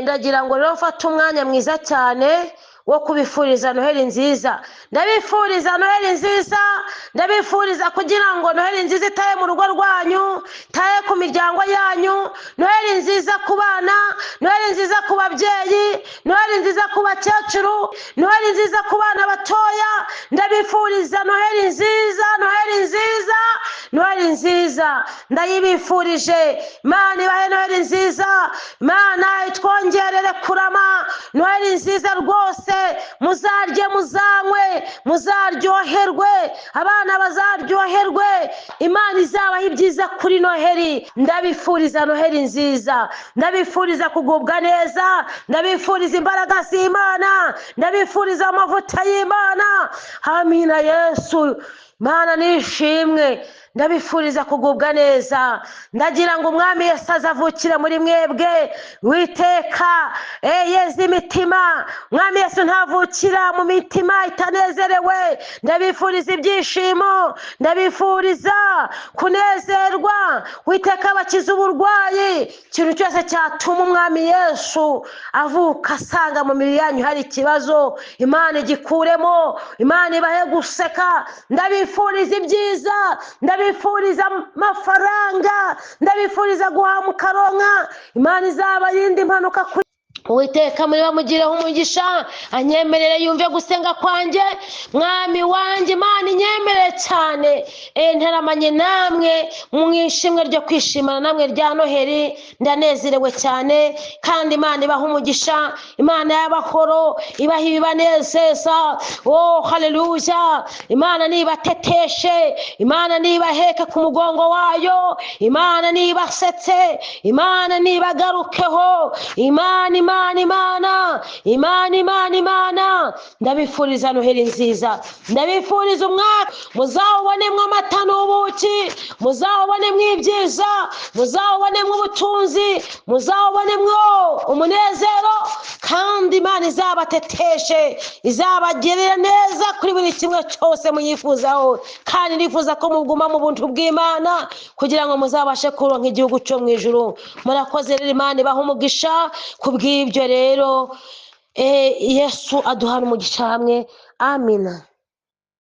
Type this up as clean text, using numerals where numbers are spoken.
ndagira ngo rero mfate umwanya mwiza cyane wo kubifuriza Noheli nziza. Ndabifuriza Noheli nziza, ndabifuriza kugira ngo Noheli nziza itahe mu rugo rwanyu, itahe ku miryango yanyu, Noheli nziza ku bana, Noheli nziza ku babyeyi, Noheli nziza ku bakecuru, Noheli nziza ku bana batoya. Ndabifuriza Noheli nziza, Noheli nziza, Noheli nziza. Ndayibifurije. Imana ibahe Noheli nziza, Imana itwongerere kurama. Noheli nziza rwose, muzarye muzanywe muzaryoherwe, abana bazaryoherwe, Imana izabaha ibyiza kuri Noheli. Ndabifuriza Noheli nziza, ndabifuriza kugubwa neza, ndabifuriza imbaraga z'Imana, ndabifuriza amavuta y'Imana. Amina Yesu, Imana nishimwe. Ndabifuriza kugubwa neza. Ndagira ngo umwami Yesu azavukire muri mwebwe, Uwiteka yeze imitima. Umwami Yesu ntavukira mu mitima itanezerewe. Ndabifuriza ibyishimo, ndabifuriza kunezerwa. Uwiteka abakiza uburwayi, ikintu cyose cyatuma umwami Yesu avuka asanga mu mibiri yanyu hari ikibazo, Imana igikuremo. Imana ibahe guseka. Ndabifuriza ibyiza, ndabifuriza amafaranga, ndabifuriza guhamuka ronka. Imana izabarinda impanuka. Uwiteka muri bamugireho umugisha, anyemerere yumve gusenga kwanjye. Mwami wanjye, Imana inyemerere cyane, ntaramanye namwe mwishimwe ryo kwishimana namwe rya Noheli. Ndanezerewe cyane, kandi Imana ibaha umugisha, Imana y'abahoro ibaha ibibanezeza. Haleluya. Imana nibateteshe, Imana nibaheke ku mugongo wayo, Imana nibasetse, Imana nibagarukeho. Imana. Ndabifuriza Noheli nziza, ndabifuriza umwaka muzawubonemo amata n'ubuki, muzawubonemo ibyiza, muzawubonemo ubutunzi, muzawubonemo umunezero, kandi Imana izabateteshe, izabagirira neza kuri buri kimwe cyose muyifuzaho. Kandi nifuza ko muguma mu buntu bw'Imana kugira ngo muzabashe kuronka igihugu cyo mu ijuru. Murakoze rero, Imana ibaha umugisha. Kubw'ibyo rero Yesu aduhana umugisha hamwe. Amina.